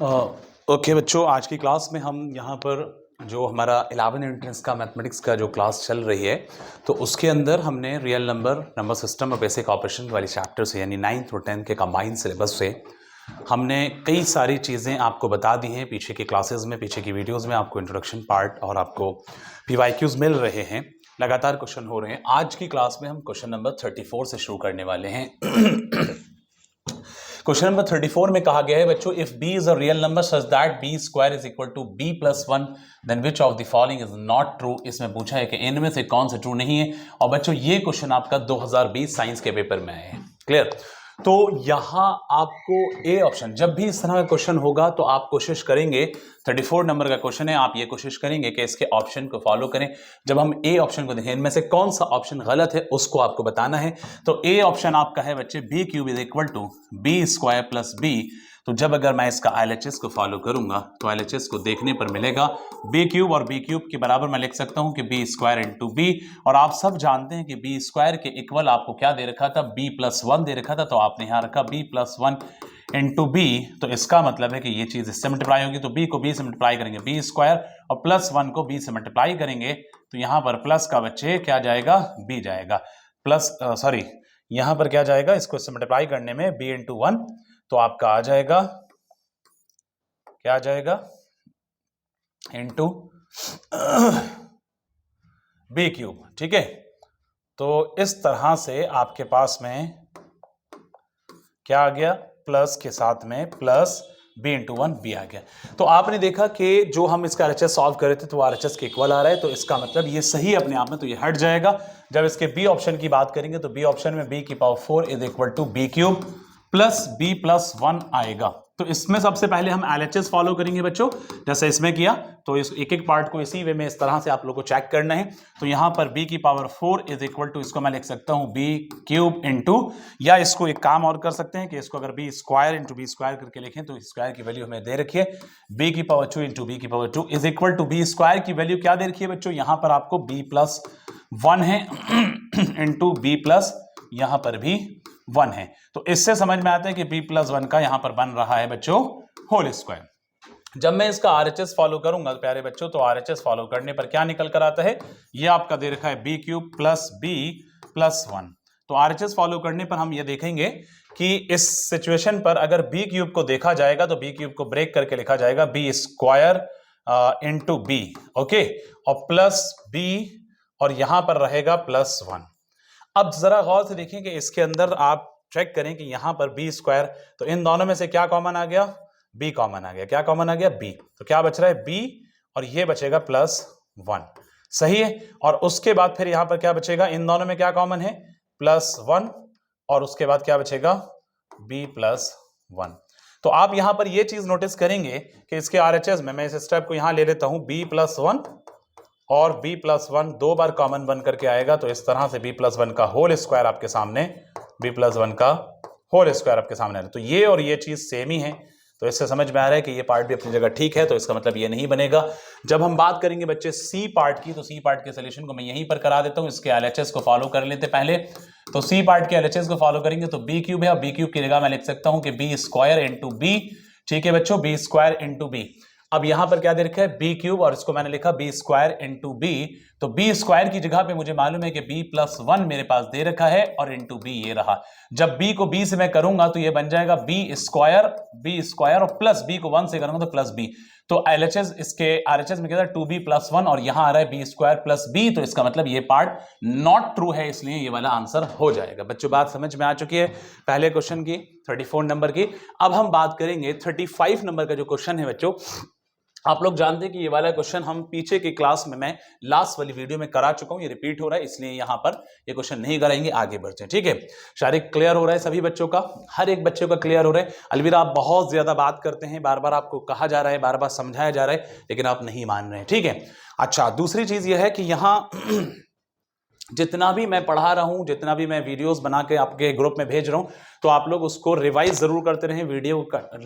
Okay बच्चों, आज की क्लास में हम यहाँ पर जो हमारा 11 एंट्रेंस का मैथमेटिक्स का जो क्लास चल रही है, तो उसके अंदर हमने रियल नंबर सिस्टम और बेसिक ऑपरेशन वाली चैप्टर से यानी 9th और 10th के कंबाइंड सिलेबस से हमने कई सारी चीज़ें आपको बता दी हैं। पीछे की क्लासेस में, पीछे की वीडियोस में आपको इंट्रोडक्शन पार्ट और आपको PYQs मिल रहे हैं, लगातार क्वेश्चन हो रहे हैं। आज की क्लास में हम क्वेश्चन नंबर 34 से शुरू करने वाले हैं। क्वेश्चन नंबर 34 में कहा गया है बच्चों, if b is a real number such that b square is equal to b plus 1 then which of the following is not true. इसमें पूछा है कि इनमें से कौन सा ट्रू नहीं है। और बच्चों ये क्वेश्चन आपका 2020 साइंस के पेपर में आए हैं। क्लियर? तो यहां आपको ए ऑप्शन, जब भी इस तरह का क्वेश्चन होगा तो आप कोशिश करेंगे, 34 नंबर का क्वेश्चन है, आप ये कोशिश करेंगे कि इसके ऑप्शन को फॉलो करें। जब हम ए ऑप्शन को देखें, इनमें से कौन सा ऑप्शन गलत है उसको आपको बताना है। तो ए ऑप्शन आपका है बच्चे, b cube is equal to b square plus b. तो जब अगर मैं इसका LHS को फॉलो करूंगा तो LHS को देखने पर मिलेगा बी क्यूब, और बी क्यूब के बराबर मैं लिख सकता हूं कि बी स्क्वायर इंटू बी। और आप सब जानते हैं कि बी स्क्वायर के इक्वल आपको क्या दे रखा था, बी प्लस 1 दे रखा था, तो आपने यहां रखा बी प्लस 1 इंटू बी। तो इसका मतलब है कि ये चीज इससे मल्टीप्लाई होगी, तो बी को बी से मल्टीप्लाई करेंगे बी स्क्वायर, और प्लस 1 को बी से मल्टीप्लाई करेंगे तो यहां पर प्लस का बच्चे क्या जाएगा, बी जाएगा। प्लस सॉरी, यहां पर क्या जाएगा, इसको इससे मल्टीप्लाई करने में बी इंटू 1, तो आपका आ जाएगा, क्या आ जाएगा, इंटू बी क्यूब। ठीक है, तो इस तरह से आपके पास में क्या आ गया, प्लस के साथ में प्लस बी इंटू 1 बी आ गया। तो आपने देखा कि जो हम इसका RHS सॉल्व कर रहे थे तो वो RHS के इक्वल आ रहा है, तो इसका मतलब ये सही अपने आप में, तो ये हट जाएगा। जब इसके बी ऑप्शन की बात करेंगे तो बी ऑप्शन में बी की power 4 is equal to b cube plus b plus 1 आएगा। तो इसमें सबसे पहले हम LHS फॉलो करेंगे बच्चों, जैसे इसमें किया। तो इस एक एक पार्ट को इसी वे में इस तरह से आप लोगों को चेक करना है। तो यहां पर b की पावर 4 इज इक्वल टू, इसको मैं लिख सकता हूं b क्यूब इंटू, या इसको एक काम और कर सकते हैं कि इसको अगर b square into b square करके लिखें तो स्क्वायर की वैल्यू हमें दे रखी है b की पावर 2 इंटू बी की power 2 is equal to b square की वैल्यू क्या दे रखी है बच्चों, यहां पर आपको b प्लस 1 है इंटू बी प्लस यहां पर भी 1 है। तो इससे समझ में आता है कि b प्लस 1 का यहां पर बन रहा है बच्चों होल स्क्वायर। जब मैं इसका RHS फॉलो करूंगा प्यारे बच्चों, तो RHS फॉलो करने पर क्या निकल कर आता है, ये आपका दे रखा है b cube plus b plus 1। तो RHS फॉलो करने पर हम ये देखेंगे कि इस सिचुएशन पर अगर बी क्यूब को देखा जाएगा तो बी क्यूब को ब्रेक करके लिखा जाएगा b square into b, okay, और प्लस बी, और यहां पर रहेगा प्लस 1। अब जरा गौर से देखें कि इसके अंदर आप चेक करें कि यहां पर बी स्क्वायर, तो इन दोनों में से क्या कॉमन आ गया, बी कॉमन आ गया। क्या कॉमन आ गया, बी। तो क्या बच रहा है, बी, और ये बचेगा प्लस 1। सही है। और उसके बाद फिर यहां पर क्या बचेगा, इन दोनों में क्या कॉमन है, प्लस 1, और उसके बाद क्या बचेगा, बी प्लस 1। तो आप यहां पर ये चीज नोटिस करेंगे कि इसके RHS में, मैं इस स्टेप को यहां ले लेता हूं, बी प्लस 1 और b प्लस 1 दो बार कॉमन बन करके आएगा। तो इस तरह से b प्लस 1 का होल स्क्वायर आपके सामने, b प्लस 1 का होल स्क्वायर आपके सामने है। तो ये और ये चीज सेम ही है, तो इससे समझ में आ रहा है कि ये पार्ट भी अपनी जगह ठीक है। तो इसका मतलब ये नहीं बनेगा। जब हम बात करेंगे बच्चे सी पार्ट की, तो सी पार्ट के सोल्यूशन को मैं यहीं पर करा देता हूं। इसके LHS को फॉलो कर लेते पहले। तो सी पार्ट के LHS को फॉलो करेंगे तो बी क्यूब है, और बी क्यूब की जगह मैं लिख सकता हूं कि बी स्क्वायर इंटू बी। ठीक है बच्चों, बी स्क्वायर इंटू बी। अब यहां पर क्या दे रखा है, बी क्यूब, और इसको मैंने लिखा बी स्क्वायर इंटू बी। तो बी स्क्वायर की जगह पे मुझे मालूम है कि बी प्लस 1 मेरे पास दे रखा है, और इंटू बी ये रहा। जब बी को बी से मैं करूंगा तो ये बन जाएगा बी स्क्वायर, और प्लस बी को 1 से करूंगा तो प्लस बी। तो LHS, इसके RHS में क्या था, 2b प्लस 1, और यहां आ रहा है बी स्क्वायर प्लस बी। तो इसका मतलब ये पार्ट नॉट ट्रू है, इसलिए ये वाला आंसर हो जाएगा। बच्चों बात समझ में आ चुकी है पहले क्वेश्चन की, 34 नंबर की। अब हम बात करेंगे 35 नंबर का जो क्वेश्चन है बच्चों। आप लोग जानते हैं कि ये वाला क्वेश्चन हम पीछे की क्लास में, मैं लास्ट वाली वीडियो में करा चुका हूं, ये रिपीट हो रहा है, इसलिए यहां पर ये क्वेश्चन नहीं कराएंगे, आगे बढ़ते हैं। ठीक है, शारीरिक क्लियर हो रहा है सभी बच्चों का, हर एक बच्चों का क्लियर हो रहा है। अलविदा, आप बहुत ज्यादा बात करते हैं, बार बार आपको कहा जा रहा है, बार बार समझाया जा रहा है, लेकिन आप नहीं मान रहे हैं। ठीक है, अच्छा, दूसरी चीज यह है कि यहां जितना भी मैं पढ़ा रहा हूं, जितना भी मैं वीडियोस बना के आपके ग्रुप में भेज रहा हूं, तो आप लोग उसको रिवाइज जरूर करते रहें, वीडियो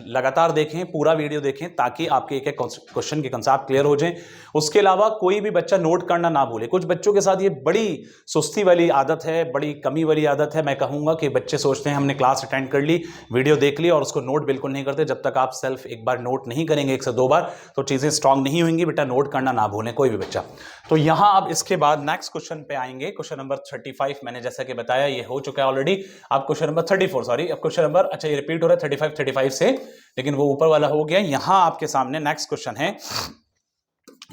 लगातार देखें, पूरा वीडियो देखें, ताकि आपके एक एक क्वेश्चन के कंसेप्ट क्लियर हो जाएं। उसके अलावा कोई भी बच्चा नोट करना ना भूले। कुछ बच्चों के साथ ये बड़ी सुस्ती वाली आदत है, बड़ी कमी वाली आदत है। मैं कहूंगा कि बच्चे सोचते हैं हमने क्लास अटेंड कर ली, वीडियो देख ली और उसको नोट बिल्कुल नहीं करते। जब तक आप सेल्फ एक बार नोट नहीं करेंगे 1 से 2 बार, तो चीजें स्ट्रांग नहीं होंगी। बेटा नोट करना ना भूलें कोई भी बच्चा। तो यहां अब इसके बाद नेक्स्ट क्वेश्चन पे आएंगे। क्वेश्चन नंबर 35 मैंने जैसा कि बताया ये हो चुका है ऑलरेडी। अब क्वेश्चन नंबर 34, सॉरी, अब क्वेश्चन नंबर, अच्छा ये रिपीट हो रहा है 35 से, लेकिन वो ऊपर वाला हो गया। यहां आपके सामने नेक्स्ट क्वेश्चन है,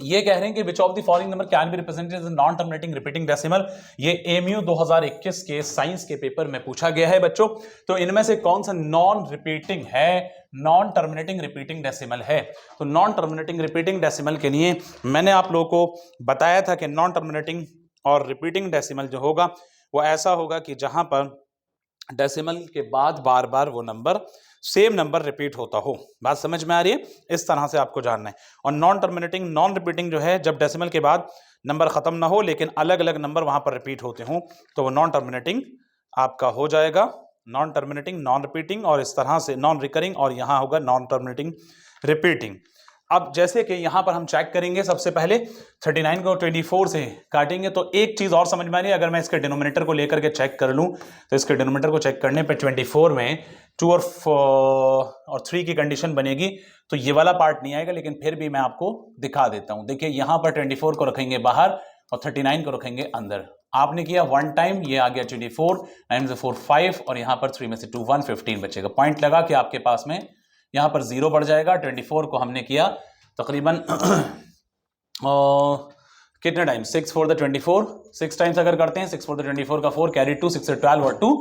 ये कह रहे हैं कि which of the following number can be represented as non terminating repeating decimal. ये एमयू 2021 के साइंस के पेपर में पूछा गया है बच्चों। तो इनमें से कौन सा नॉन रिपीटिंग है, नॉन टर्मिनेटिंग रिपीटिंग डेसिमल है? तो नॉन टर्मिनेटिंग रिपीटिंग डेसिमल के लिए मैंने आप लोगों को बताया था कि नॉन टर्मिनेटिंग और रिपीटिंग डेसिमल जो होगा वो ऐसा होगा कि जहां पर डेसिमल के बाद बार बार वो नंबर, सेम नंबर रिपीट होता हो। बात समझ में आ रही है? इस तरह से आपको जानना है। और नॉन टर्मिनेटिंग, नॉन रिपीटिंग जो है जब डेसिमल के बाद नंबर खत्म ना हो लेकिन अलग अलग नंबर वहां पर रिपीट होते हों, तो वो नॉन टर्मिनेटिंग आपका हो जाएगा। नॉन टर्मिनेटिंग, नॉन रिपीटिंग, और इस तरह से नॉन रिकरिंग, और यहां होगा नॉन टर्मिनेटिंग रिपीटिंग। अब जैसे कि यहां पर हम चेक करेंगे, सबसे पहले 39 को 24 से काटेंगे तो एक चीज और समझ में आ रही है। अगर मैं इसके डिनोमिनेटर को लेकर के चेक कर लूं तो इसके डिनोमिनेटर को चेक करने पे 24 में 2 और 3 की कंडीशन बनेगी, तो ये वाला पार्ट नहीं आएगा, लेकिन फिर भी मैं आपको दिखा देता हूं। देखिए यहां पर 24 को रखेंगे बाहर और 39 को रखेंगे अंदर। आपने किया 1 टाइम, ये आ गया 24, 9 से 4 5, और यहां पर 3 में से 2 1, 15 बचेगा। पॉइंट लगा कि आपके पास में यहां पर 0 बढ़ जाएगा। 24 को हमने किया तकरीबन कितने टाइम, 6 4 द 24, 6 टाइम्स अगर करते हैं, 6 4 द 24 का 4 कैरी 2, 6 से 12 और 2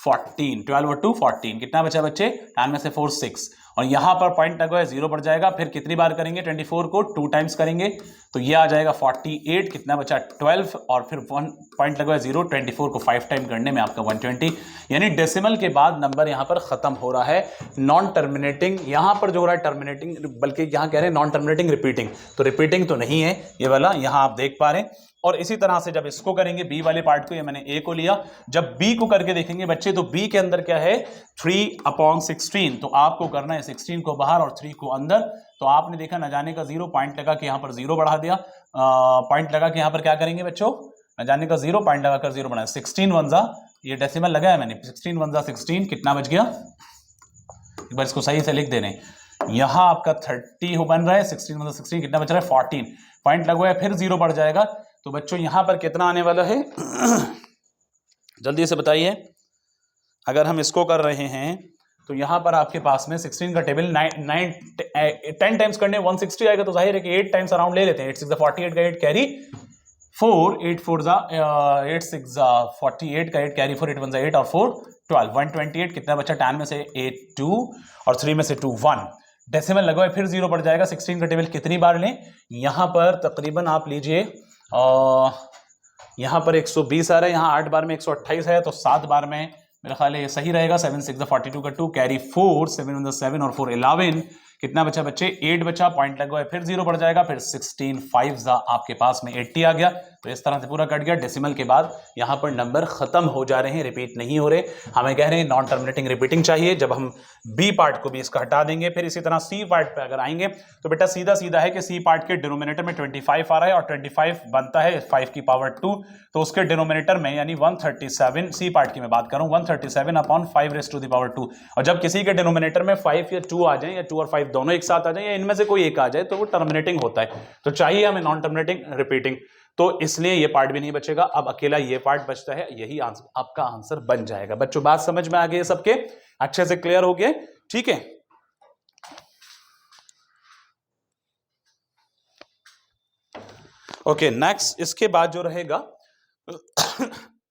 14, 12 और 2 14, कितना बचा बच्चे? 10 में से 4 6, और यहां पर पॉइंट लगा है 0 बढ़ जाएगा। फिर कितनी बार करेंगे 24 को? 2 टाइम्स करेंगे, तो ये आ जाएगा 48, कितना बचा? 12, और फिर 1 पॉइंट लगा है 0, 24 को 5 टाइम करने में आपका 120। यानी डेसिमल के बाद नंबर यहां पर खत्म हो रहा है। नॉन टर्मिनेटिंग यहां पर जो हो रहा है टर्मिनेटिंग, बल्कि यहां कह रहे हैं नॉन टर्मिनेटिंग रिपीटिंग, तो रिपीटिंग तो नहीं है ये वाला, यहां आप देख पा रहे हैं। और इसी तरह से जब इसको करेंगे बी वाले पार्ट को, ये मैंने ए को लिया, जब बी को करके देखेंगे बच्चे, तो बी के अंदर क्या है? 3/16, तो आपको करना है 16 को बाहर और 3 को अंदर। तो आपने देखा न जाने का 0, पॉइंट लगा कि यहां पर 0 बढ़ा दिया, पॉइंट लगा कि यहां पर क्या करेंगे बच्चों? न जाने का 0, पॉइंट लगाकर 0 बनाया। 16 1 जा, ये डेसिमल लगाया मैंने, 16 1 जा 16, कितना बच गया? एक बार इसको सही से लिख देने, यहां आपका 30 बन रहा है, 16 1 जा 16, कितना बच रहा है? 14, पॉइंट लगवाया, फिर 0 बढ़ जाएगा। तो बच्चों यहां पर कितना आने वाला है? जल्दी से बताइए। अगर हम इसको कर रहे हैं तो यहां पर आपके पास में 16 का टेबल 10 टाइम्स करने 160 आएगा, तो जाहिर है कि 8 टाइम्स अराउंड ले लेते हैं। 8 6 48 का 8 कैरी 4, 8 4 8 6 48 का 8 कैरी 4, 8 1 8 और 4 12, 128, कितना बचा? 10 में से 8 2 और 3 में से 2 1, डेसिमल लगवाए, फिर 0 बढ़ जाएगा। 16 का टेबल कितनी बार लें? यहां पर तकरीबन आप लीजिए, यहां पर 120 आ रहा है, यहां 8 बार में 128 है, तो 7 बार में मेरा ख्याल है ये सही रहेगा। 7 6 42 का 2 कैरी 4, 7 1 7 और 4 11, कितना बचा बच्चे? 8 बचा, पॉइंट लगा है, फिर 0 बढ़ जाएगा, फिर 16 5 आपके पास में 80 आ गया। तो इस तरह से पूरा कट गया। डेसिमल के बाद यहां पर नंबर खत्म हो जा रहे हैं, रिपीट नहीं हो रहे। हमें कह रहे हैं नॉन टर्मिनेटिंग रिपीटिंग चाहिए। जब हम बी पार्ट को भी इसका हटा देंगे, फिर इसी तरह सी पार्ट पे अगर आएंगे तो बेटा सीधा सीधा है कि सी पार्ट के डिनोमिनेटर में 25 आ रहा है और 25 बनता है 5 की पावर 2, तो उसके डिनोमिनेटर में यानी 137, सी पार्ट की मैं बात कर रहा हूं, 137/5 रेज़ टू द पावर 2। और जब किसी के डिनोमिनेटर में 5 या 2 आ जाए, या 2 और 5 दोनों एक साथ आ जाए, या इनमें से कोई एक आ जाए, तो वो टर्मिनेटिंग होता है। तो चाहिए हमें नॉन टर्मिनेटिंग रिपीटिंग, तो इसलिए ये पार्ट भी नहीं बचेगा। अब अकेला ये पार्ट बचता है, यही आपका आंसर बन जाएगा। बच्चों बात समझ में आ गई सबके? अच्छे से क्लियर हो गए? ठीक है। ओके नेक्स्ट, इसके बाद जो रहेगा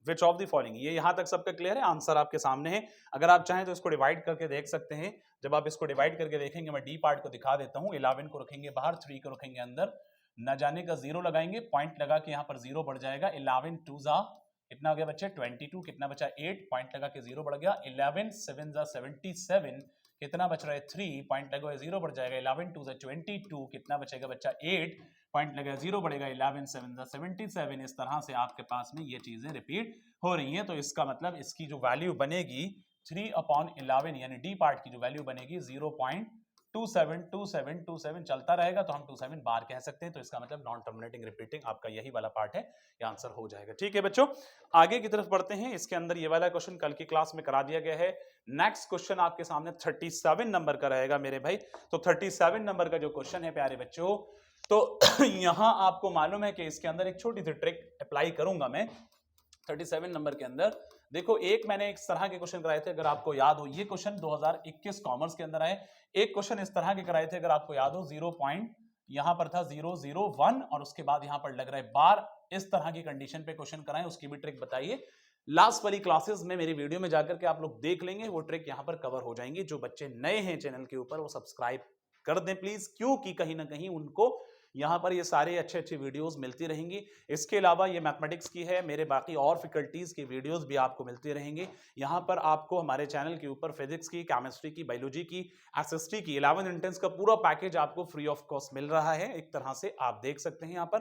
विच ऑफ द फॉलोइंग, ये यहां तक सबका क्लियर है? आंसर आपके सामने है। अगर आप चाहें तो इसको डिवाइड करके देख सकते हैं। जब आप इसको डिवाइड करके देखेंगे, मैं डी पार्ट को दिखा देता हूं। 11 को रखेंगे बाहर, 3 को रखेंगे अंदर, न जाने का 0 लगाएंगे, पॉइंट लगा के यहां पर 0 बढ़ जाएगा। 11 2 जा, कितना हो गया बच्चे? 22, कितना बचा? 8, पॉइंट लगा के 0 बढ़ गया। 11 7 जा 77, कितना बच रहा है? 3, पॉइंट लगा 0 बढ़ जाएगा। 11 2 जा 22, कितना बचेगा बच्चा? 8, पॉइंट लगा 0 बढ़ेगा। 11 7 जा 77। इस तरह से आपके पास में ये चीजें रिपीट हो रही हैं। तो इसका मतलब इसकी जो वैल्यू बनेगी 3/11 यानी डी पार्ट की जो वैल्यू बनेगी 0.272727 चलता रहेगा, तो हम 27 बार कह सकते हैं। तो इसका मतलब नॉन टर्मिनेटिंग रिपीटिंग आपका यही वाला पार्ट है, ये आंसर हो जाएगा। ठीक है बच्चों, आगे की तरफ बढ़ते हैं। इसके अंदर ये वाला क्वेश्चन कल की क्लास में करा दिया गया है। नेक्स्ट क्वेश्चन आपके सामने 37 नंबर का रहेगा मेरे भाई। तो 37 नंबर का जो क्वेश्चन है प्यारे बच्चों, तो यहां आपको मालूम है कि इसके अंदर एक छोटी सी ट्रिक अप्लाई करूंगा मैं। 37 नंबर के अंदर देखो, एक मैंने इस तरह के क्वेश्चन कराए थे, अगर आपको याद हो, ये क्वेश्चन 2021 कॉमर्स के अंदर आए। एक क्वेश्चन इस तरह के कराए थे, अगर आपको याद हो, 0 पॉइंट यहां पर था 001 और उसके बाद यहां पर लग रहा है बार। इस तरह की कंडीशन पे क्वेश्चन कराएं, उसकी भी ट्रिक बताइए। लास्ट वाली क्लासेस में मेरी वीडियो में जाकर के आप लोग देख लेंगे, वो ट्रिक यहां पर कवर हो जाएंगी। जो बच्चे नए हैं चैनल के ऊपर वो सब्सक्राइब कर दें प्लीज, क्योंकि कहीं ना कहीं उनको यहां पर ये सारे अच्छे अच्छे वीडियोस मिलती रहेंगी। इसके अलावा ये मैथमेटिक्स की है, मेरे बाकी और फैकल्टीज की वीडियोस भी आपको मिलती रहेंगी। यहां पर आपको हमारे चैनल के ऊपर फिजिक्स की, केमिस्ट्री की, बायोलॉजी की, एसएसटी की, 11 इंटेंस का पूरा पैकेज आपको फ्री ऑफ कॉस्ट मिल रहा है। एक तरह से आप देख सकते हैं यहां पर।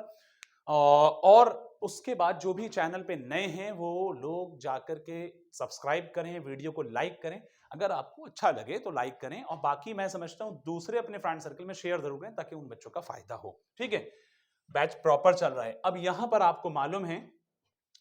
और उसके बाद जो भी चैनल पे नए हैं वो लोग जाकर के सब्सक्राइब करें, वीडियो को लाइक करें, अगर आपको अच्छा लगे तो लाइक करें, और बाकी मैं समझता हूं दूसरे अपने फ्रेंड सर्कल में शेयर जरूर करें ताकि उन बच्चों का फायदा हो। ठीक है, बैच प्रॉपर चल रहा है। अब यहां पर आपको मालूम है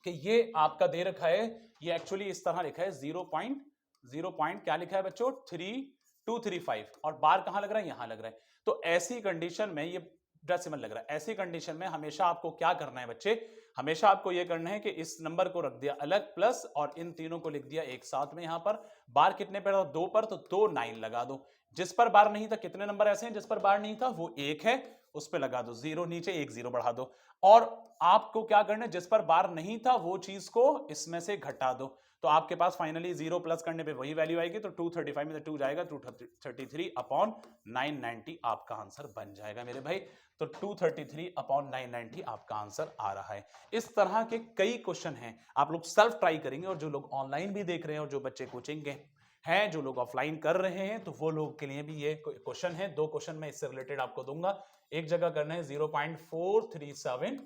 कि ये आपका दे रखा है, ये एक्चुअली इस तरह लिखा है 0.0 क्या लिखा है बच्चों, 3235, और बार कहां लग रहा है, यहां लग रहा है। तो ऐसी कंडीशन में ये डेसिमल लग रहा है। ऐसी कंडीशन में हमेशा आपको क्या करना है बच्चे, हमेशा आपको यह करना है कि इस नंबर को रख दिया अलग प्लस, और इन तीनों को लिख दिया एक साथ में। यहां पर बार कितने पर, 2 पर, तो 2 9 लगा दो। जिस पर बार नहीं था, कितने नंबर ऐसे हैं जिस पर बार नहीं था, वो 1 है, उस पर लगा दो 0, नीचे 1 0 बढ़ा दो। और आपको क्या करना है, जिस पर बार नहीं था वो चीज को इसमें से घटा दो, तो आपके पास फाइनली 0 प्लस करने पे वही वैल्यू आएगी। तो 235 में 2 जाएगा, 233/990 आपका आंसर बन जाएगा मेरे भाई। तो 233/990 आपका आंसर आ रहा है। इस तरह के कई क्वेश्चन हैं, आप लोग सेल्फ ट्राई करेंगे, और जो लोग ऑनलाइन भी देख रहे हैं और जो बच्चे कोचिंग के हैं, जो लोग ऑफलाइन कर रहे हैं, तो वो लोग के लिए भी ये क्वेश्चन है। 2 क्वेश्चन मैं इससे रिलेटेड आपको दूंगा। एक जगह करना है 0.437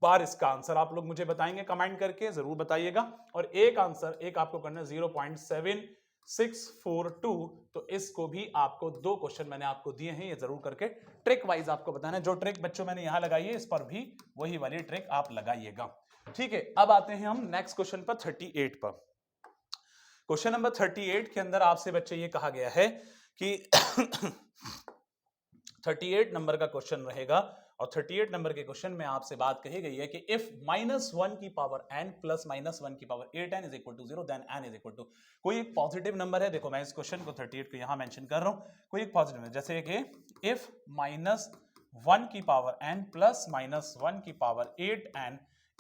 बार, इसका आंसर आप लोग मुझे बताएंगे कमेंट करके, जरूर बताइएगा। और एक आंसर एक आपको करना है 0.7642, तो इसको भी आपको 2 क्वेश्चन मैंने आपको दिए हैं, ये जरूर करके ट्रिक वाइज आपको बताना है। जो ट्रिक बच्चों मैंने यहां लगाई है, इस पर भी वही वाली ट्रिक आप लगाइएगा। ठीक है, अब आते हैं हम नेक्स्ट क्वेश्चन पर, 38 पर। क्वेश्चन नंबर 38 के अंदर आपसे बच्चे ये कहा गया है कि 38 नंबर का क्वेश्चन रहेगा, और 38 नंबर के क्वेश्चन में आपसे बात कही गई है कि इफ -1 की पावर n प्लस -1 की power 8n is equal to 0 then n is equal to, कोई एक पॉजिटिव नंबर है। देखो मैं इस क्वेश्चन को 38 को यहां मेंशन कर रहा हूं, कोई एक पॉजिटिव नंबर, जैसे कि इफ -1 की पावर n प्लस -1 की power 8n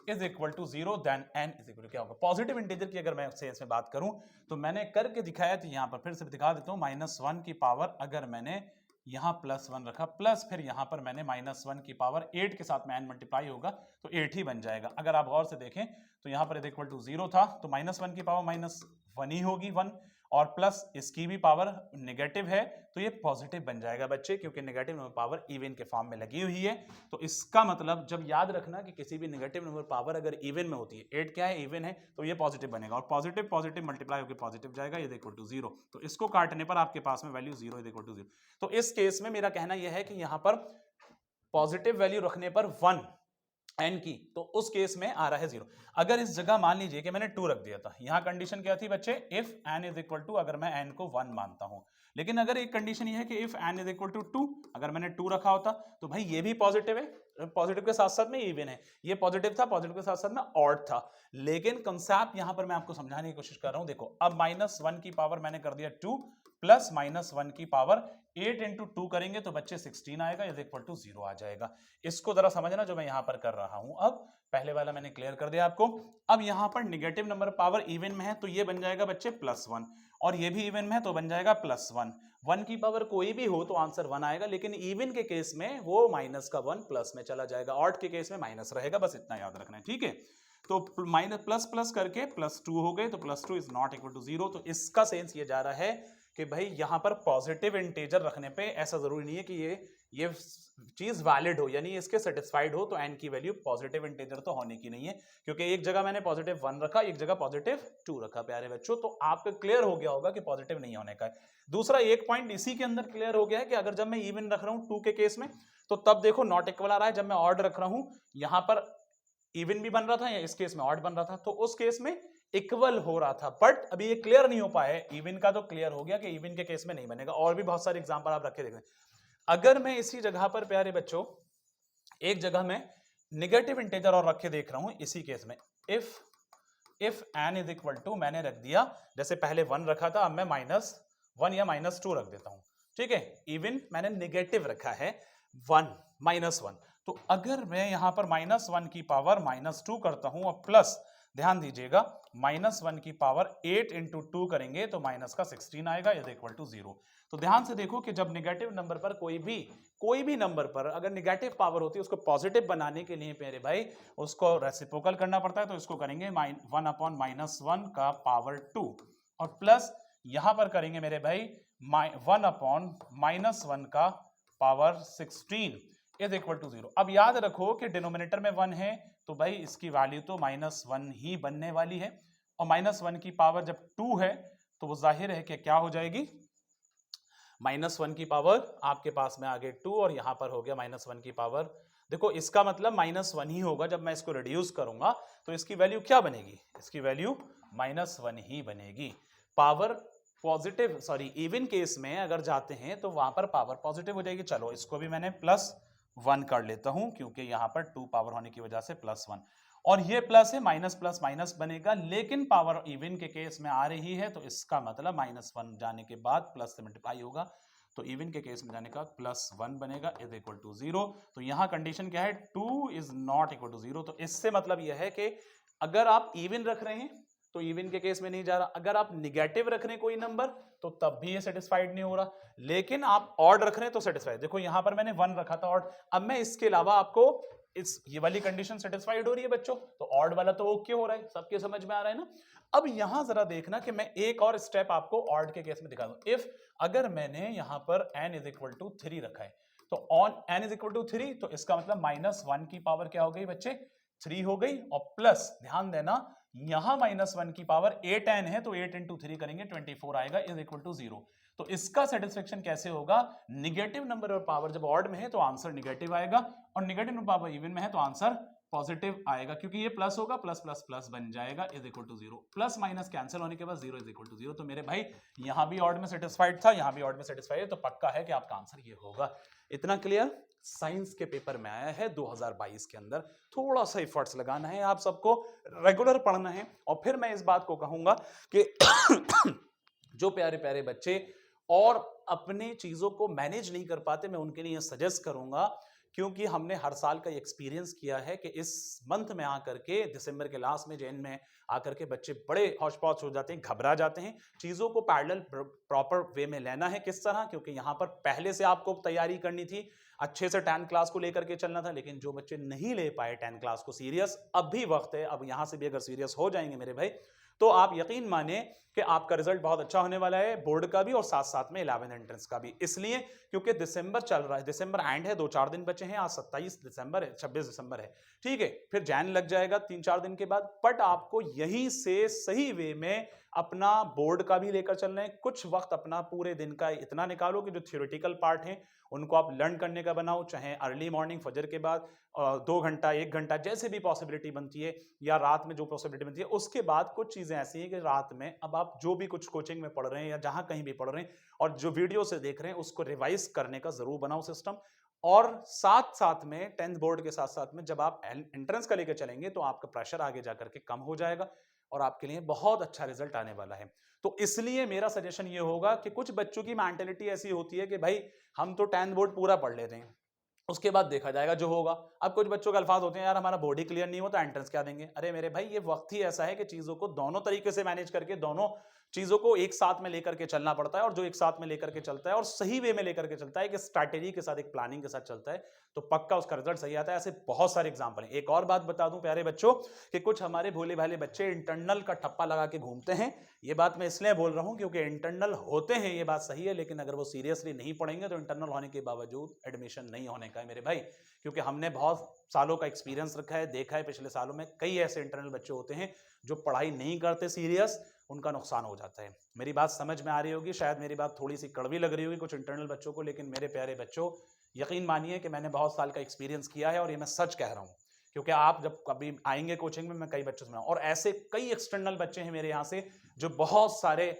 is equal to 0 then n is equal to, क्या होगा, पॉजिटिव इंटीजर की अगर मैं सेंस में बात करूं तो मैंने करके दिखाया था, यहां पर फिर से दिखा देता हूं। -1 की पावर अगर मैंने यहां +1 रखा, प्लस फिर यहां पर मैंने -1 की पावर 8 के साथ में n मल्टीप्लाई होगा तो 8 ही बन जाएगा। अगर आप गौर से देखें तो यहां पर इक्वल टू 0 था, तो -1 की पावर -1 ही होगी 1, और प्लस इसकी भी पावर नेगेटिव है, तो ये पॉजिटिव बन जाएगा बच्चे, क्योंकि नेगेटिव नंबर पावर इवन के फॉर्म में लगी हुई है। तो इसका मतलब जब याद रखना कि किसी भी नेगेटिव नंबर पावर अगर इवन में होती है, 8 क्या है, इवन है, तो ये पॉजिटिव बनेगा, और पॉजिटिव पॉजिटिव मल्टीप्लाई होकर पॉजिटिव जाएगा, ये इक्वल टू 0। तो इसको काटने पर आपके पास में वैल्यू 0 इक्वल टू 0। तो इस केस में मेरा कहना यह है कि यहां पर पॉजिटिव वैल्यू रखने पर 1 n की, तो उस केस में आ रहा है 0। अगर इस जगह मान लीजिए कि मैंने 2 रख दिया था, यहां कंडीशन क्या थी बच्चे, if n is equal to, अगर मैं n को 1 मानता हूं, लेकिन अगर एक कंडीशन ये है कि if n is equal to 2, अगर मैंने 2 रखा होता तो भाई ये भी पॉजिटिव है, पॉजिटिव के साथ साथ में इवन है, ये पॉजिटिव था, पॉजिटिव के साथ साथ में ऑड था। लेकिन कंसेप्ट यहां पर मैं आपको समझाने की कोशिश कर रहा हूं। देखो अब -1 की पावर मैंने कर दिया 2, प्लस -1 की पावर 8 इंटू 2 करेंगे तो बच्चे 16 आएगा, इज इक्वल टू 0 आ जाएगा। इसको जरा समझना जो मैं यहां पर कर रहा हूं। अब पहले वाला मैंने क्लियर कर दिया आपको। अब यहां पर नेगेटिव नंबर पावर इवन में है तो ये बन जाएगा बच्चे +1, और ये भी इवन में है तो बन जाएगा +1। 1 की पावर कोई भी हो तो आंसर 1 आएगा, लेकिन इवन के केस में वो माइनस का 1 प्लस में चला जाएगा, ऑड के केस में माइनस रहेगा, बस इतना याद रखना है। ठीक है, तो माइनस प्लस प्लस करके +2 हो गए, तो +2 इज नॉट इक्वल टू 0। तो इसका सेंस ये जा रहा है कि भाई यहां पर पॉजिटिव इंटीजर रखने पे ऐसा जरूरी नहीं है कि ये चीज वैलिड हो, यानी इसके सेटिस्फाइड हो, तो n की वैल्यू पॉजिटिव इंटीजर तो होने की नहीं है, क्योंकि एक जगह मैंने पॉजिटिव 1 रखा, एक जगह पॉजिटिव 2 रखा प्यारे बच्चों, तो आपको क्लियर हो गया होगा कि पॉजिटिव नहीं होने का है। दूसरा एक पॉइंट इसी के अंदर क्लियर हो गया है कि अगर जब मैं इवन रख रहा हूं 2 के केस में, तो तब देखो नॉट इक्वल आ रहा है, जब मैं ऑड रख रहा हूं यहां पर इवन भी बन रहा था या इस केस में ऑड बन रहा था, तो उस केस में इक्वल हो रहा था, बट अभी ये क्लियर नहीं हो पाया है। इवन का तो क्लियर हो गया कि इवन के केस में नहीं बनेगा, और भी बहुत सारे एग्जांपल आप रखे देख रहे हैं। अगर मैं इसी जगह पर प्यारे बच्चों एक जगह में नेगेटिव इंटीजर और रख के देख रहा हूं, इसी केस में if n is equal to, मैंने रख दिया जैसे पहले 1 रखा था, अब मैं -1 या -2 रख देता हूं, ठीक है। इवन मैंने नेगेटिव रखा है 1 -1, तो अगर मैं यहां पर -1 की पावर -2 करता हूं और प्लस, ध्यान दीजिएगा, -1 की पावर 8 इंटू 2 करेंगे तो माइनस का 16 आएगा, इज इक्वल टू 0। तो ध्यान से देखो कि जब नेगेटिव नंबर पर कोई भी नंबर पर अगर नेगेटिव पावर होती है, उसको पॉजिटिव बनाने के लिए मेरे भाई उसको रेसिप्रोकल करना पड़ता है, तो इसको करेंगे 1/-1 का पावर 2, और प्लस यहां पर करेंगे मेरे भाई 1/-1 का पावर 16 इज इक्वल टू 0। अब याद रखो कि डिनोमिनेटर में 1 है, तो भाई इसकी वैल्यू तो -1 ही बनने वाली है, और -1 की पावर जब 2 है तो वो जाहिर है कि क्या हो जाएगी, -1 की पावर आपके पास में आ गई 2, और यहां पर हो गया -1 की पावर, देखो इसका मतलब -1 ही होगा। जब मैं इसको रिड्यूस करूंगा तो इसकी वैल्यू क्या बनेगी, इसकी वैल्यू -1 ही बनेगी। Power positive, sorry even case में अगर जाते हैं तो वहां पर पावर पॉजिटिव हो जाएगी। चलो इसको भी मैंने +1 कर लेता हूं, क्योंकि यहां पर 2 पावर होने की वजह से +1, और ये प्लस है, माइनस प्लस माइनस बनेगा, लेकिन पावर इवन के केस में आ रही है, तो इसका मतलब -1 जाने के बाद प्लस से मल्टीप्लाई होगा, तो इवन के केस में जाने का +1 बनेगा इज इक्वल टू 0। तो यहां कंडीशन क्या है, 2 इज नॉट इक्वल टू 0। तो इससे मतलब यह है कि अगर आप इवन रख रहे हैं तो इवन के केस में नहीं जा रहा, अगर आप निगेटिव रख रहे हैं कोई नंबर तो तब भी ये सेटिस्फाइड नहीं हो रहा, लेकिन आप ऑड रख रहे हैं तो सेटिस्फाइड। देखो यहां पर मैंने 1 रखा था ऑड, अब मैं इसके अलावा आपको ये वाली कंडीशन सेटिस्फाइड हो रही है बच्चों, तो ऑड वाला तो ओके हो रहा है, सबके समझ में आ रहा है ना। अब यहां जरा देखना कि मैं एक और स्टेप आपको ऑड के केस में दिखा दूं। इफ अगर मैंने यहां पर n इज इक्वल टू 3 रखा है, तो on n is equal to 3, तो इसका मतलब -1 की पावर क्या हो गई बच्चे, 3 हो गई, और प्लस ध्यान देना यहां -1 की पावर 8n है, तो 8 इंटू 3 करेंगे 24 आएगा इज इक्वल टू 0। तो इसका सेटिस्फेक्शन कैसे होगा, निगेटिव नंबर और पावर जब ऑड में है तो आंसर निगेटिव आएगा, और निगेटिव नंबर पावर इवन में है तो आंसर पॉजिटिव आएगा, क्योंकि ये प्लस होगा, प्लस प्लस प्लस बन जाएगा is equal to 0, plus minus cancel होने के बाद 0 इज इक्वल टू 0। तो मेरे भाई यहां भी ऑड में सेटिस्फाइड था, यहां भी ऑड में सेटिस्फाइड है, तो पक्का है कि आपका आंसर ये होगा। इतना क्लियर। साइंस के पेपर में आया है 2022 के अंदर, थोड़ा सा एफर्ट्स लगाना है, आप सबको रेगुलर पढ़ना है। और फिर मैं इस बात को कहूंगा कि जो प्यारे प्यारे बच्चे और अपने चीजों को मैनेज नहीं कर पाते, मैं उनके लिए सजेस्ट करूंगा, क्योंकि हमने हर साल का एक्सपीरियंस किया है कि इस मंथ में आकर के, दिसंबर के लास्ट में, जैन में आकर के बच्चे बड़े हौश-पौश हो जाते हैं, घबरा जाते हैं। चीजों को पैरेलल प्रॉपर वे में लेना है। किस तरह, क्योंकि यहां पर पहले से आपको तैयारी करनी थी, अच्छे से 10 क्लास को लेकर के चलना था, लेकिन जो बच्चे नहीं ले पाए 10 क्लास को सीरियस, अब भी वक्त है, अब यहां से भी अगर सीरियस हो जाएंगे मेरे भाई, तो आप यकीन माने कि आपका रिजल्ट बहुत अच्छा होने वाला है, बोर्ड का भी और साथ साथ में 11 एंट्रेंस का भी। इसलिए क्योंकि दिसंबर चल रहा है, दिसंबर एंड है, 2-4 दिन बचे हैं, आज 27 दिसंबर है, 26 दिसंबर है, ठीक है, फिर जैन लग जाएगा 3-4 दिन के बाद। बट आपको यहीं से सही वे में अपना बोर्ड का भी लेकर चलना है। कुछ वक्त अपना पूरे दिन का इतना निकालो कि जो थ्योरेटिकल पार्ट है उनको आप लर्न करने का बनाओ, चाहे अर्ली मॉर्निंग फजर के बाद 2 घंटा 1 घंटा जैसे भी पॉसिबिलिटी बनती है, या रात में जो पॉसिबिलिटी बनती है। उसके बाद कुछ चीजें ऐसी हैं कि रात में अब आप जो भी कुछ कोचिंग में पढ़ रहे हैं या जहां कहीं भी पढ़ रहे हैं और जो वीडियो से देख रहे हैं, उसको रिवाइज करने का जरूर बनाओ सिस्टम। और साथ साथ में 10th बोर्ड के साथ साथ में जब आप एंट्रेंस का लेकर चलेंगे तो आपका प्रेशर आगे जाकर के कम हो जाएगा और आपके लिए बहुत अच्छा रिजल्ट आने वाला है। तो इसलिए मेरा सजेशन ये होगा कि कुछ बच्चों की मेंटालिटी ऐसी होती है कि भाई हम तो 10th बोर्ड पूरा पढ़ लेते हैं, उसके बाद देखा जाएगा जो होगा। अब कुछ बच्चों के अल्फाज होते हैं, यार हमारा बॉडी क्लियर नहीं होता, एंट्रेंस क्या देंगे। अरे मेरे भाई, ये वक्त ही ऐसा है कि चीजों को दोनों तरीके से मैनेज करके, दोनों चीजों को एक साथ में लेकर के चलना पड़ता है, और जो एक साथ में लेकर के चलता है और सही वे में लेकर के चलता है, एक स्ट्रैटेजी के साथ, एक प्लानिंग के साथ चलता है, तो पक्का उसका रिजल्ट सही आता है। ऐसे बहुत सारे एग्जांपल हैं। एक और बात बता दूं प्यारे बच्चों कि कुछ हमारे भोले भाले बच्चे इंटरनल का ठप्पा लगा के घूमते हैं। ये बात मैं इसलिए बोल रहा हूं क्योंकि इंटरनल होते हैं, ये बात सही है, लेकिन अगर वो सीरियसली नहीं पढ़ेंगे तो इंटरनल होने के बावजूद एडमिशन नहीं होने का है मेरे भाई। क्योंकि हमने बहुत सालों का एक्सपीरियंस रखा है, देखा है पिछले सालों में कई ऐसे इंटरनल बच्चे होते हैं जो पढ़ाई नहीं करते सीरियस, उनका नुकसान हो जाता है। मेरी बात समझ में आ रही होगी, शायद मेरी बात थोड़ी सी कड़वी लग रही होगी कुछ इंटरनल बच्चों को, लेकिन मेरे प्यारे बच्चों यकीन मानिए कि मैंने बहुत साल का एक्सपीरियंस किया है और ये मैं सच कह रहा हूं। क्योंकि आप जब कभी आएंगे कोचिंग में, मैं कई बच्चों से मिला और ऐसे कई एक्सटर्नल बच्चे हैं मेरे यहाँ से जो बहुत सारे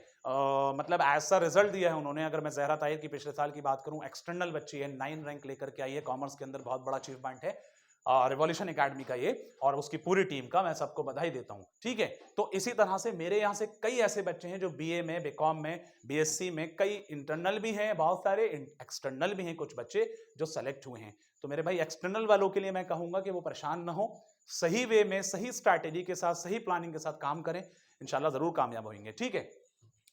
मतलब ऐसा रिजल्ट दिया है उन्होंने। अगर मैं जहरा ताहिर की पिछले साल की बात करूं, एक्सटर्नल बच्ची है, 9 रैंक लेकर के आई है, कॉमर्स के अंदर बहुत बड़ा अचीवमेंट है रिवॉल्यूशन एकेडमी का ये, और उसकी पूरी टीम का मैं सबको बधाई देता हूं। ठीक है, तो इसी तरह से मेरे यहां से कई ऐसे बच्चे हैं जो बीए में, बीकॉम में, बीएससी में, कई इंटरनल भी हैं, बहुत सारे एक्सटर्नल भी हैं, कुछ बच्चे जो सेलेक्ट हुए हैं। तो मेरे भाई एक्सटर्नल वालों के लिए मैं कहूंगा कि वो परेशान ना हो, सही वे में, सही स्ट्रैटेजी के साथ, सही प्लानिंग के साथ काम करें, इंशाल्लाह जरूर कामयाब होंगे। ठीक है,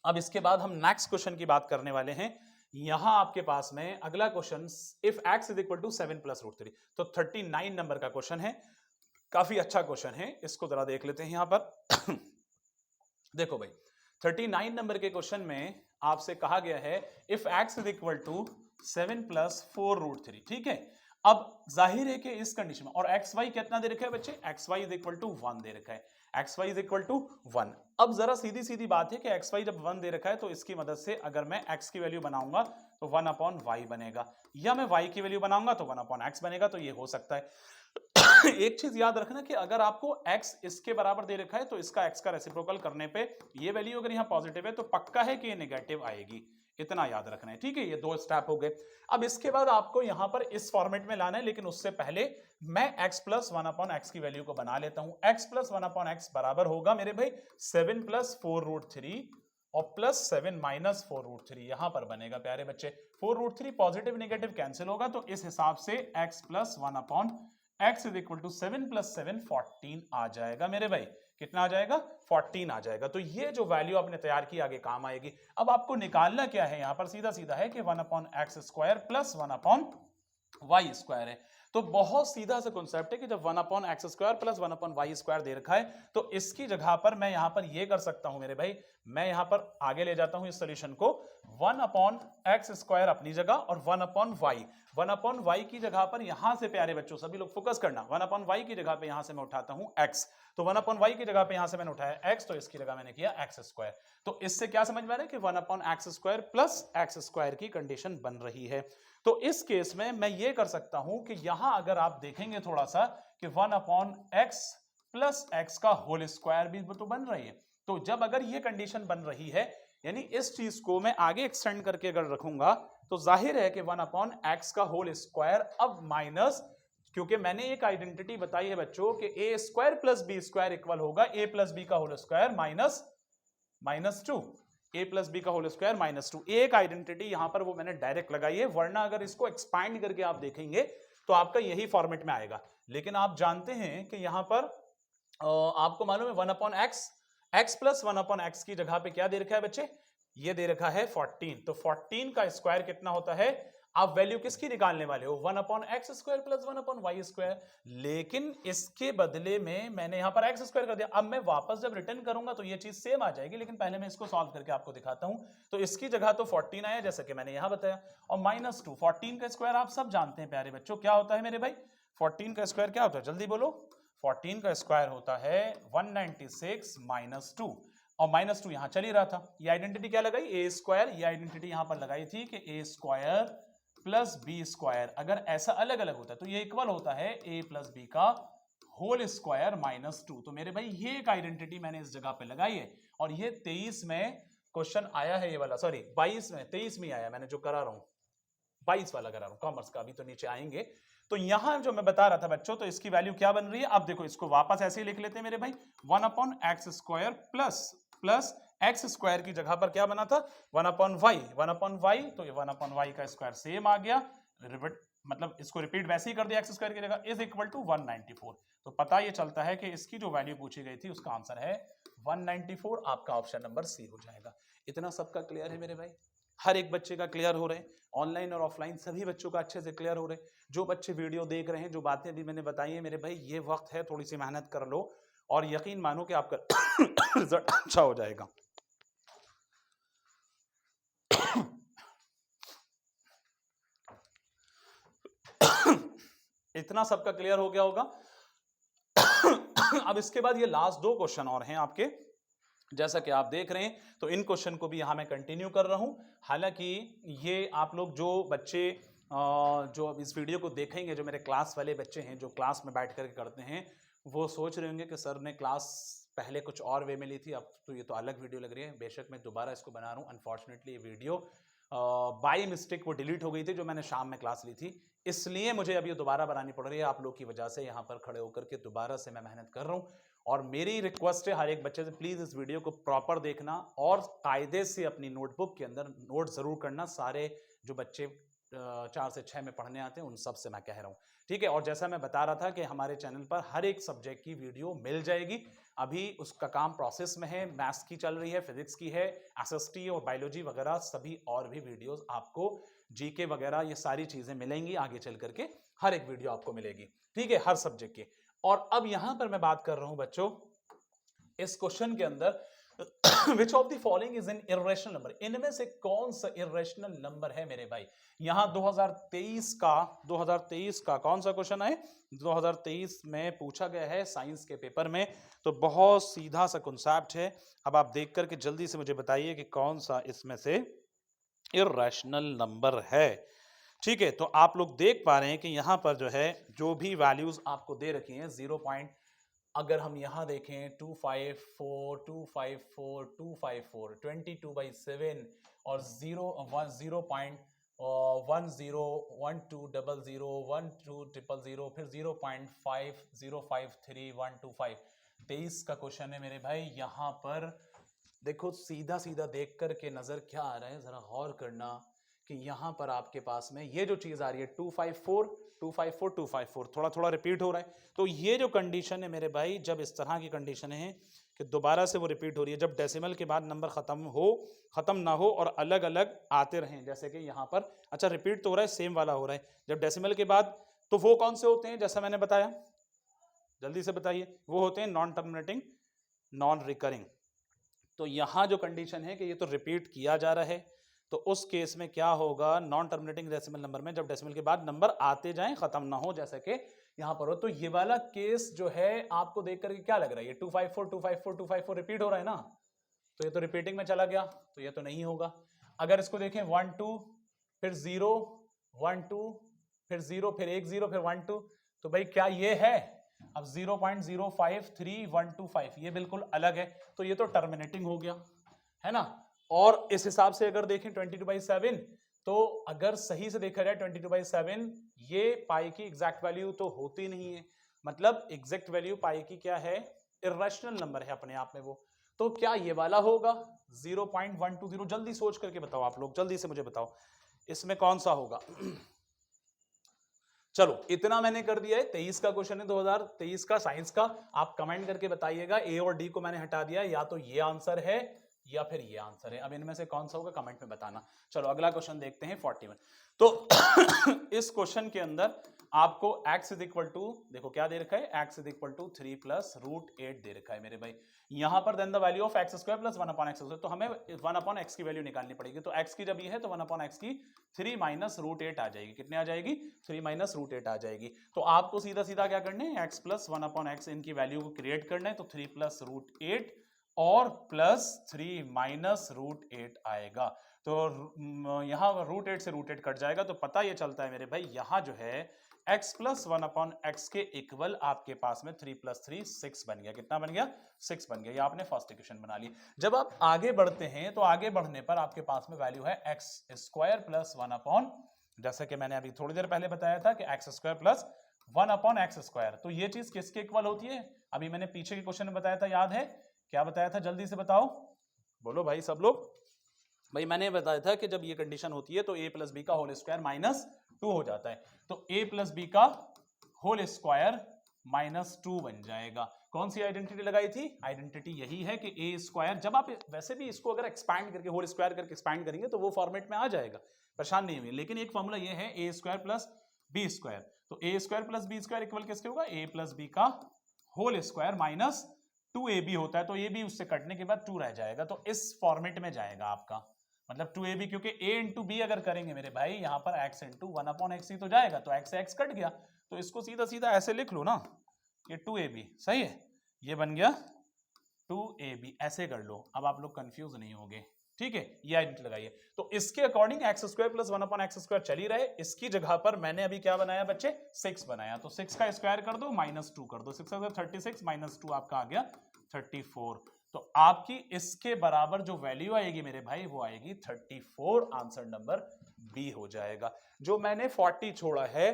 अब इसके बाद हम नेक्स्ट क्वेश्चन की बात करने वाले हैं। यहां आपके पास में अगला question, if x is equal to 7 plus root 3, तो 39 नंबर का क्वेश्चन है। काफी अच्छा क्वेश्चन है, इसको जरा देख लेते हैं यहां पर। देखो भाई 39 नंबर के क्वेश्चन में आपसे कहा गया है if x is equal to 7 plus 4 root 3। ठीक है, अब जाहिर है कि इस कंडीशन में, और एक्स वाई कितना दे रखा है बच्चे, x y is equal to 1 दे रखा है, x y is equal to 1। अब जरा सीधी सीधी बात है कि एक्स वाई जब 1 दे रखा है तो इसकी मदद से अगर मैं एक्स की वैल्यू बनाऊंगा तो 1 अपॉन वाई बनेगा, या मैं वाई की वैल्यू बनाऊंगा तो 1 अपॉन एक्स बनेगा। तो ये हो सकता है। एक चीज याद रखना कि अगर आपको x इसके बराबर दे रखा है तो इसका x का रेसिप्रोकल करने पे ये वैल्यू अगर यहां पॉजिटिव है तो पक्का है कि ये नेगेटिव आएगी, इतना याद रखना है। ठीक है, ये 2 स्टेप हो गए। अब इसके बाद आपको यहां पर इस फॉर्मेट में लाना है, लेकिन उससे पहले मैं x प्लस 1 अपॉन एक्स की वैल्यू को बना लेता हूं। x प्लस 1 अपॉन एक्स बराबर होगा मेरे भाई 7 प्लस 4 रूट 3 और प्लस 7 माइनस 4 रूट 3 यहां पर बनेगा प्यारे बच्चे। 4 रूट 3 पॉजिटिव नेगेटिव कैंसिल होगा, तो इस हिसाब से x plus 1 upon x is equal to 7 plus 7 14 आ जाएगा मेरे भाई। कितना आ जाएगा, 14 आ जाएगा। तो ये जो वैल्यू आपने तैयार की आगे काम आएगी। अब आपको निकालना क्या है, यहां पर सीधा सीधा है कि 1 upon x square plus 1 upon y square है। तो बहुत सीधा सा कॉन्सेप्ट है कि जब 1 upon x square plus 1 upon y square दे रखा है तो इसकी जगह पर मैं यहां पर ये कर सकता हूं मेरे भाई, मैं यहां पर आगे ले जाता हूं इस सॉल्यूशन को, 1 अपॉन एक्स स्क्वायर अपनी जगह और 1 अपॉन वाई की जगह पर यहां से प्यारे बच्चों सभी लोग फोकस करना, 1 अपॉन वाई की जगह पे यहां से मैं उठाता हूं एक्स, तो 1 अपॉन वाई की जगह पे यहां से मैंने उठाया एक्स, तो इसकी जगह मैंने किया एक्स स्क्वायर। तो इससे क्या समझ में आ रहा है कि 1 upon x square plus x square की कंडीशन बन रही है। तो इस केस में मैं ये कर सकता हूं कि यहां अगर आप देखेंगे थोड़ा सा कि 1 अपॉन एक्स प्लस एक्स का होल स्क्वायर भी तो बन रही है। तो जब अगर ये कंडीशन बन रही है, यानी इस चीज को मैं आगे एक्सटेंड करके अगर रखूंगा तो जाहिर है कि 1 अपॉन एक्स का होल स्क्वायर अब माइनस, क्योंकि मैंने एक आइडेंटिटी बताई है बच्चों कि a square plus b square equal होगा ए प्लस बी का whole square minus 2, a plus b का होल स्क्वायर माइनस 2। एक आइडेंटिटी यहां पर वो मैंने डायरेक्ट लगाई है, वरना अगर इसको एक्सपांड करके आप देखेंगे तो आपका यही फॉर्मेट में आएगा। लेकिन आप जानते हैं कि यहां पर आपको मालूम है 1 upon x plus 1 upon x की जगह पे क्या दे रखा है बच्चे, ये दे रखा है 14। तो 14 का स्क्वायर कितना होता है, आप वैल्यू किसकी निकालने वाले हो, 1 upon x square plus 1 upon y square. लेकिन इसके बदले में मैंने यहां पर एक्स स्क्वायर कर दिया। अब मैं वापस जब रिटर्न करूंगा तो ये चीज सेम आ जाएगी, लेकिन पहले मैं इसको सॉल्व करके आपको दिखाता हूं। तो इसकी जगह तो 14 आया जैसा कि मैंने यहां बताया, और माइनस 2, 14 का स्क्वायर आप सब जानते हैं प्यारे बच्चों क्या होता है मेरे भाई, 14 का स्क्वायर क्या होता है, जल्दी बोलो, 14 का स्क्वायर होता है 196 माइनस 2, और माइनस 2 यहां चल ही रहा था। ये आइडेंटिटी क्या लगाई, ए स्क्वायर, ये आइडेंटिटी यहां पर लगाई थी कि a square plus b square अगर ऐसा अलग अलग होता है तो ये इक्वल होता है ए प्लस बी का होल स्क्वायर माइनस 2। तो मेरे भाई ये एक आइडेंटिटी मैंने इस जगह पे लगाई है, और ये 23 में क्वेश्चन आया है, ये वाला सॉरी 22 में 23 में आया, मैंने जो करा रहा हूं 22 वाला करा रहा हूं कॉमर्स का, अभी तो नीचे आएंगे। तो यहां जो मैं बता रहा था बच्चों, तो इसकी वैल्यू क्या बन रही है, अब देखो इसको वापस ऐसे ही लिख लेते हैं मेरे भाई, 1 upon x square plus x square की जगह पर क्या बना था 1 अपॉन वाई, तो ये 1 अपॉन वाई का स्क्वायर सेम आ गया, मतलब इसको रिपीट वैसे ही कर दिया एक्स स्क्वायर की जगह, इज इक्वल टू 194। तो पता ये चलता है कि इसकी जो वैल्यू पूछी गई थी उसका आंसर है 194 आपका ऑप्शन नंबर सी हो जाएगा। इतना सबका क्लियर है मेरे भाई? हर एक बच्चे का क्लियर हो रहे हैं, ऑनलाइन और ऑफलाइन सभी बच्चों का अच्छे से क्लियर हो रहे हैं। जो बच्चे वीडियो देख रहे हैं, जो बातें भी मैंने बताई है मेरे भाई, ये वक्त है, थोड़ी सी मेहनत कर लो और यकीन मानो कि आपका रिजल्ट अच्छा हो जाएगा। इतना सबका क्लियर हो गया होगा। अब इसके बाद ये लास्ट 2 क्वेश्चन और हैं आपके, जैसा कि आप देख रहे हैं, तो इन क्वेश्चन को भी यहां मैं कंटिन्यू कर रहा हूं। हालांकि ये आप लोग जो बच्चे जो अब इस वीडियो को देखेंगे, जो मेरे क्लास वाले बच्चे हैं, जो क्लास में बैठ करके करते हैं, वो सोच रहे होंगे कि सर ने क्लास पहले कुछ और वे में ली थी, अब तो ये तो अलग वीडियो लग रही है। बेशक मैं दोबारा इसको बना रहा हूँ। अनफॉर्चुनेटली ये वीडियो बाय मिस्टेक वो डिलीट हो गई थी, जो मैंने शाम में क्लास ली थी, इसलिए मुझे अब ये दोबारा बनानी पड़ रही है आप लोग की वजह से। यहाँ पर खड़े होकर के दोबारा से मैं मेहनत कर रहा हूँ और मेरी रिक्वेस्ट है हर एक बच्चे से, प्लीज इस वीडियो को प्रॉपर देखना और कायदे से अपनी नोटबुक के अंदर नोट जरूर करना। सारे जो बच्चे 4 से 6 में पढ़ने आते हैं उन सब से मैं कह रहा हूं, ठीक है। और जैसा मैं बता रहा था कि हमारे चैनल पर हर एक सब्जेक्ट की वीडियो मिल जाएगी, अभी उसका काम प्रोसेस में है। मैथ्स की चल रही है, फिजिक्स की है, एसएसटी और बायोलॉजी वगैरह सभी और भी वीडियोस आपको, जीके वगैरह ये सारी चीजें मिलेंगी आगे चल करके, हर एक वीडियो आपको मिलेगी, ठीक है, हर सब्जेक्ट की। और अब यहां पर मैं बात कर रहा हूं बच्चों, इस क्वेश्चन के अंदर विच of the following is an irrational number, इनमें से कौन सा इर्रेशनल नंबर है मेरे भाई। यहां 2023 का कौन सा क्वेश्चन है, 2023 में पूछा गया है साइंस के पेपर में, तो बहुत सीधा सा कॉन्सेप्ट है। अब आप देख करके जल्दी से मुझे बताइए कि कौन सा इसमें से इर्रेशनल नंबर है, ठीक है। तो आप लोग देख पा रहे हैं कि यहां पर जो है, जो भी वैल्यूज आपको दे रखी हैं 0 पॉइंट, अगर हम यहां देखें 254, 254, 254, 22/7 और 0.10, 1200, 1200, फिर 0.5, 053, 125। 23 का क्वेश्चन है मेरे भाई। यहां पर देखो, सीधा सीधा देख करके नजर क्या आ रहा है, जरा गौर करना कि यहां पर आपके पास में ये जो चीज आ रही है 254, 254, 254, थोड़ा थोड़ा रिपीट हो रहा है। तो ये जो कंडीशन है मेरे भाई, जब इस तरह की कंडीशन है कि दोबारा से वो रिपीट हो रही है, जब डेसिमल के बाद नंबर खत्म ना हो और अलग अलग आते रहें, जैसे कि यहां पर, अच्छा रिपीट तो हो रहा है, सेम वाला हो रहा है, जब डेसिमल के बाद, तो वो कौन से होते हैं, जैसा मैंने बताया, जल्दी से बताइए, वो होते हैं नॉन टर्मिनेटिंग, नॉन रिकरिंग। तो यहां जो कंडीशन है कि ये तो रिपीट किया जा रहा है, तो उस केस में क्या होगा, नॉन टर्मिनेटिंग डेसिमल नंबर में जब डेसिमल के बाद नंबर आते जाएं, खत्म ना हो, जैसे कि यहां पर हो। तो ये वाला केस जो है आपको देख करके क्या लग रहा है, ये 254, 254, 254 रिपीट हो रहा है ना, तो ये तो रिपीटिंग में चला गया, तो ये तो नहीं होगा। अगर इसको देखें 1 2 फिर 0 1 2 फिर 0 फिर 1 0 फिर 1 2, तो भाई क्या ये है, अब 0.053125 ये बिल्कुल अलग है, तो ये तो टर्मिनेटिंग हो गया, है ना। और इस हिसाब से अगर देखें 22/7, तो अगर सही से देखा जाए 22/7, ये पाई की एग्जैक्ट वैल्यू तो होती नहीं है, मतलब एग्जैक्ट वैल्यू पाई की क्या है, इर्रेशनल नंबर है अपने आप में वो। तो क्या ये वाला होगा 0.120, जल्दी सोच करके बताओ आप लोग, जल्दी से मुझे बताओ इसमें कौन सा होगा। चलो इतना मैंने कर दिया है, 23 का क्वेश्चन है 2023 का साइंस का। आप कमेंट करके बताइएगा, ए और डी को मैंने हटा दिया, या तो ये आंसर है या फिर ये आंसर है। अब इनमें से कौन सा होगा कमेंट में बताना। चलो अगला क्वेश्चन देखते हैं 41। तो इस क्वेश्चन के अंदर आपको x इज इक्वल टू, देखो क्या दे रखा है, x is equal to 3 plus √8 दे रखा है मेरे भाई। यहां पर then the value of x square plus 1/x, तो हमें 1/x की वैल्यू निकालनी पड़ेगी। तो x की जब ये है तो 1/x की 3 माइनस √8 आ जाएगी। कितने आ जाएगी, 3 माइनस √8 आ जाएगी। तो आपको सीधा सीधा क्या करना है, x प्लस 1/x इनकी वैल्यू को क्रिएट करना है। तो 3 प्लस √8 और प्लस 3 माइनस √8 आएगा। तो यहां √8 से √8 कट जाएगा, तो पता ये चलता है मेरे भाई, यहां जो है x प्लस 1/x के इक्वल आपके पास में 3 प्लस 3 6 बन गया। कितना बन गया, 6 बन गया। ये आपने फर्स्ट इक्वेशन बना ली। जब आप आगे बढ़ते हैं तो आगे बढ़ने पर आपके पास में वैल्यू है x स्क्वायर प्लस 1/, जैसे कि मैंने अभी थोड़ी देर पहले बताया था कि x square plus 1/x square. तो ये चीज किसके इक्वल होती है, अभी मैंने पीछे के क्वेश्चन में बताया था, याद है क्या बताया था, जल्दी से बताओ, बोलो भाई सब लोग। भाई मैंने बताया था कि जब ये कंडीशन होती है तो a प्लस बी का होल स्क्वायर -2 हो जाता है। तो a प्लस बी का होल स्क्वायर -2 बन जाएगा। कौन सी आइडेंटिटी लगाई थी? आइडेंटिटी यही है कि ए स्क्वायर, जब आप वैसे भी इसको अगर एक्सपैंड करके होल स्क्वायर करके एक्सपैंड करेंगे तो वो फॉर्मेट में आ जाएगा, परेशान नहीं हुई। लेकिन एक फॉर्मूला ये है a square plus b square, तो a square plus b square equal किसके होगा? ए प्लस बी का होल स्क्वायर माइनस 2ab होता है, तो ए बी उससे कटने के बाद 2 रह जाएगा, तो इस फॉर्मेट में जाएगा आपका, मतलब 2ab, क्योंकि a इंटू बी अगर करेंगे मेरे भाई यहाँ पर x इंटू 1/x ही तो जाएगा, तो x से x कट गया, तो इसको सीधा सीधा ऐसे लिख लो ना, ये 2ab सही है, ये बन गया 2ab, ऐसे कर लो। अब आप लोग कंफ्यूज नहीं होंगे, ठीक है? ये आइडेंटिटी लगाइए। तो इसके according x square plus 1/x square चल ही रहे, इसकी जगह पर मैंने अभी क्या बनाया बच्चे? 6 बनाया, तो 6 का स्क्वायर कर दो -2 कर दो, 6 का 36 -2 आपका आ गया 34। तो आपकी इसके बराबर जो वैल्यू आएगी मेरे भाई वो आएगी 34, आंसर नंबर बी हो जाएगा। जो मैंने 40 छोड़ा है,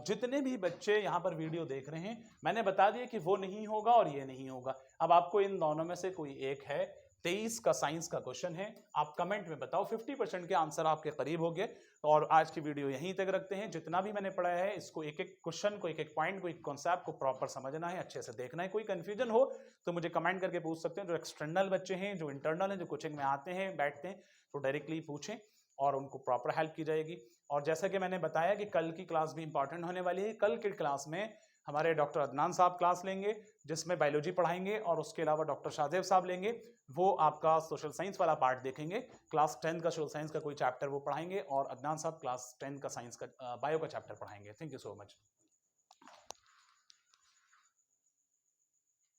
जितने भी बच्चे यहां पर वीडियो देख रहे हैं मैंने बता दिया कि वो नहीं होगा और ये नहीं होगा। अब आपको इन दोनों में से कोई एक है, 23 का साइंस का क्वेश्चन है, आप कमेंट में बताओ। 50% के आंसर आपके करीब हो गए। और आज की वीडियो यहीं तक रखते हैं। जितना भी मैंने पढ़ाया है इसको एक एक क्वेश्चन को, एक एक पॉइंट को, एक कॉन्सेप्ट को प्रॉपर समझना है, अच्छे से देखना है। कोई कंफ्यूजन हो तो मुझे कमेंट करके पूछ सकते हैं। जो एक्सटर्नल बच्चे हैं, जो इंटरनल हैं, जो कोचिंग में आते हैं बैठते हैं, तो डायरेक्टली पूछें और उनको प्रॉपर हेल्प की जाएगी। और जैसा कि मैंने बताया कि कल की क्लास भी इंपॉर्टेंट होने वाली है। कल की क्लास में हमारे डॉक्टर अदनान साहब क्लास लेंगे जिसमें बायोलॉजी पढ़ाएंगे, और उसके अलावा डॉक्टर शाहजेब साहब लेंगे, वो आपका सोशल साइंस वाला पार्ट देखेंगे। क्लास 10 का सोशल साइंस का कोई चैप्टर वो पढ़ाएंगे, और अदनान साहब क्लास 10 का साइंस का बायो का चैप्टर पढ़ाएंगे। Thank you so much.